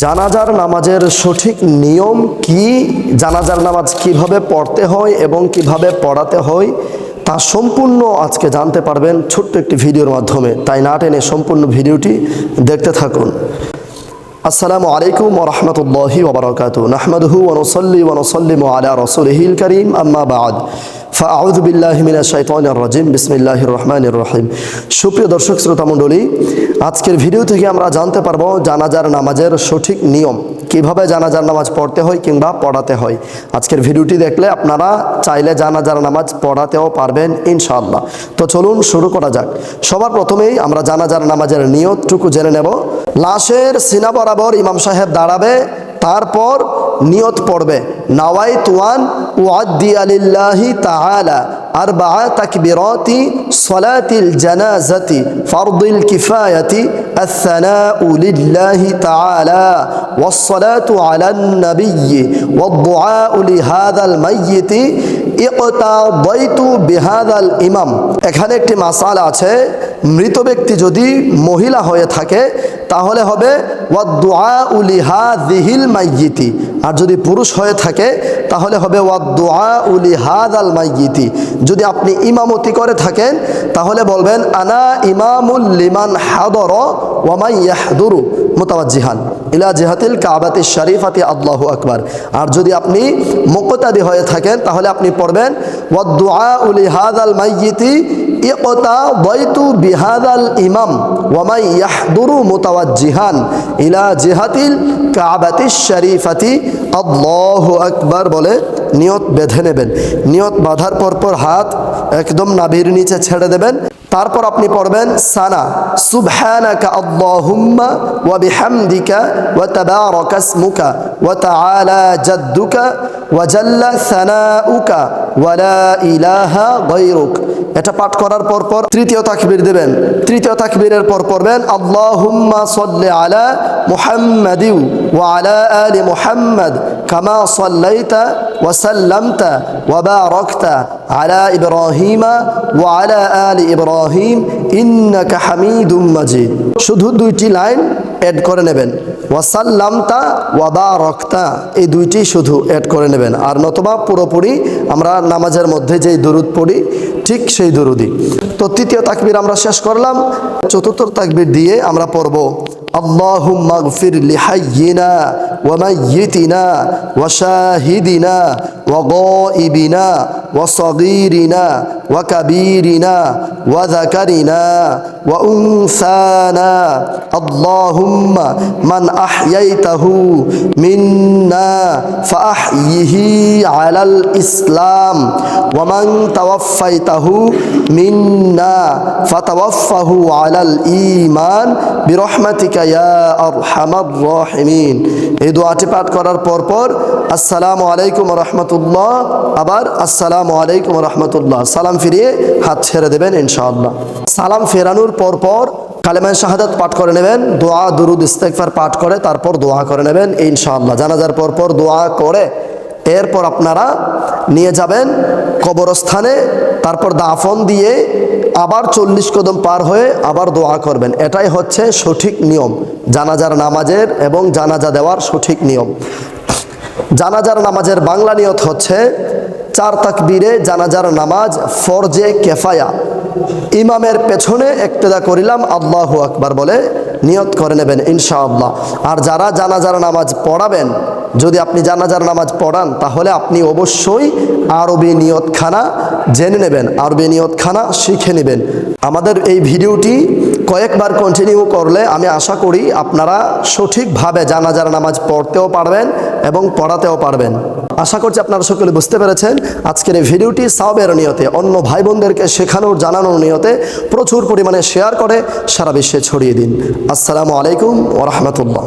জানাজার নামাজের সঠিক নিয়ম কি, জানাজার নামাজ কিভাবে পড়তে হয় এবং কিভাবে পড়াতে হয় তা সম্পূর্ণ আজকে জানতে পারবেন ছোট্ট একটি ভিডিওর মাধ্যমে। তাই না টেনে সম্পূর্ণ ভিডিওটি দেখতে থাকুন। আসসালামু আলাইকুম ওয়া রাহমাতুল্লাহি ওয়া বারাকাতুহু। নাহমাদুহু ওয়া নুসাল্লি ওয়া নুসাল্লিমু আলা রাসূলিহিল কারীম, আম্মা বা'দ। ফাআউযু বিল্লাহি মিনাশ শাইতানির রাজিম। বিসমিল্লাহির রহমানির রহিম। সুপ্রিয় দর্শক শ্রোতা মণ্ডলী, আজকের ভিডিও থেকে আমরা জানতে পারবো জানাজার নামাজের সঠিক নিয়ম, কিভাবে জানাজার নামাজ পড়তে হয় কিংবা পড়াতে হয়। আজকের ভিডিওটি দেখলে আপনারা চাইলে জানাজার নামাজ পড়াতেও পারবেন ইনশাআল্লাহ। তো চলুন শুরু করা যাক। সবার প্রথমেই আমরা জানাজার নামাজের নিয়তটুকু জেনে নেব। লাশের সিনা বরাবর ইমাম সাহেব দাঁড়াবে, তারপর নিয়ত পড়বে নাওয়াইতু আন উআদ্দিয়া লিল্লাহি তাআলা আরবাআ তাকবীরাতি সালাতিল জানাজাতি ফারদুল কিফায়াতি আস-সানাউ লিল্লাহি তাআলা ওয়াস-সালাতু আলান নাবিয়্যি ওয়াদ-দুআউ লিহাযাল মাইয়িতি ইকতাদাইতু বিহাযাল ইমাম। এখানে একটি মাসালা আছে, মৃত ব্যক্তি যদি মহিলা হয়ে থাকে তাহলে হবে ওয়াদ-দুআউ লিহাযিহিল মাইয়িতি, আর যদি পুরুষ হয়ে থাকে তাহলে হবে ওয়াদ-দুআউ লিহাযাল মাইয়িতি। যদি আপনি ইমামতি করে থাকেন তাহলে বলবেন আনা ইমামুল লিমান হাদরা ওয়া মান ইয়াহদুরু মুতাওয়াজ্জিহান ইলা জিহাতিল কাবাতিশ শরীফাতি আল্লাহু আকবার। আর যদি আপনি মুকতাদি হয়ে থাকেন তাহলে আপনি পড়বেন ওয়াদ-দুআউ লিহাযাল মাইয়িতি ইকতাদাইতু বিহাযাল ইমাম ওয়া মান ইয়াহদুরু মুতাওয়াজ্জিহান ইলা জিহাতিল কাবাতিশ শরীফাতি আল্লাহু আকবার বলে নিয়ত বেঁধে নেবেন। নিয়ত বাঁধার পর হাত একদম নাভির নিচে ছেড়ে দেবেন। তারপর আপনি পড়বেন সানা সুবহানাকা আল্লাহুম্মা ওয়া বিহামদিকা ওয়া তাবারাকা ইসমুকা ওয়া তাআলা জাদ্দুকা ওয়া জাল্লা সানাউকা ওয়া লা ইলাহা গায়রুক। এটা পাঠ করার পর তৃতীয় তাকবীর দেবেন। তৃতীয় তাকবীরের পর পড়বেন আল্লাহুম্মা সাল্লি আলা মুহাম্মাদি ওয়া আলা আলি মুহাম্মাদ কামা সাল্লাইতা ওয়া সাল্লামতা ওয়া বারাকতা আলা ইব্রাহিমা ওয়া আলা আলি ইব্রাহিম ইন্নাকা হামিদুম মাজিদ। শুধু দুইটি লাইন অ্যাড করে নেবেন, ওয়া সাল্লামতা ওয়া বারাকতা, এই দুইটি শুধু অ্যাড করে নেবেন। আর নতুবা পুরোপুরি আমরা নামাজের মধ্যে যেই দুরুদ পড়ি ঠিক সেই দুরুদই। তো তৃতীয় তাকবীর আমরা শেষ করলাম। চতুর্থ তাকবীর দিয়ে আমরা পড়ব আল্লাহুম্মা গফির লিহাইয়িনা ওয়া মাইয়িতিনা ওয়া শাহিদিনা ওয়া গায়িবিনা ওয়া সাগীরিনা ওয়া কাবীরিনা ওয়া যাকারিনা ওয়া উনসানা আল্লাহুম্মা মান আহইয়াইতাহু মিন্না ফাআহইহি আলাল ইসলাম ওয়া মান তাওয়াফফাইতাহু মিন্না ফাতাওয়াফফাহু আলাল ঈমান বিরহমাতিকা ইয়া আরহামার রাহিমিন। এই দোয়াটি পাঠ করার পর আসসালামু আলাইকুম ওয়া রাহমাতুল্লাহ, আবার আসসালামু আলাইকুম ওয়া রাহমাতুল্লাহ, সালাম ফিরিয়ে হাত ছেড়ে দেবেন ইনশাআল্লাহ। সালাম ফেরানোর পর কালেমায়ে শাহাদাত পাঠ করে নেবেন, দোয়া দুরুদ ইস্তেগফার পাঠ করে তারপর দোয়া করে নেবেন ইনশাআল্লাহ। জানাজার পর দোয়া করে এরপর আপনারা নিয়ে যাবেন কবরস্থানে, তারপর দাফন দিয়ে আবার 40 কদম পার হয়ে আবার দোয়া করবেন। এটাই হচ্ছে সঠিক নিয়ম জানাজার নামাজের এবং জানাজা দেওয়ার সঠিক নিয়ম। জানাজার নামাজের বাংলা নিয়ত হচ্ছে 4 তাকবীরে জানাজার নামাজ ফরজে কেফায়া। ইমামের পেছনে ইক্তেদা করিলাম আল্লাহু আকবার বলে নিয়ত করে নেবেন ইনশাআল্লাহ। আর যারা জানাজার নামাজ পড়াবেন, যদি আপনি জানাজার নামাজ পড়ান তাহলে আপনি অবশ্যই আরবি নিয়তখানা জেনে নেবেন, আরবি নিয়তখানা শিখে নেবেন। আমাদের এই ভিডিওটি কয়েকবার কন্টিনিউ করলে আমি আশা করি আপনারা সঠিকভাবে জানাজার নামাজ পড়তেও পারবেন এবং পড়াতেও পারবেন। আশা করছি আপনারা সকলে বুঝতে পেরেছেন। আজকের এই ভিডিওটি সাওয়াবের নিয়তে, অন্য ভাই বোনদেরকে শেখানোর জানানোর নিয়তে প্রচুর পরিমাণে শেয়ার করে সারা বিশ্বে ছড়িয়ে দিন। আসসালামু আলাইকুম ওয়া রাহমাতুল্লাহ।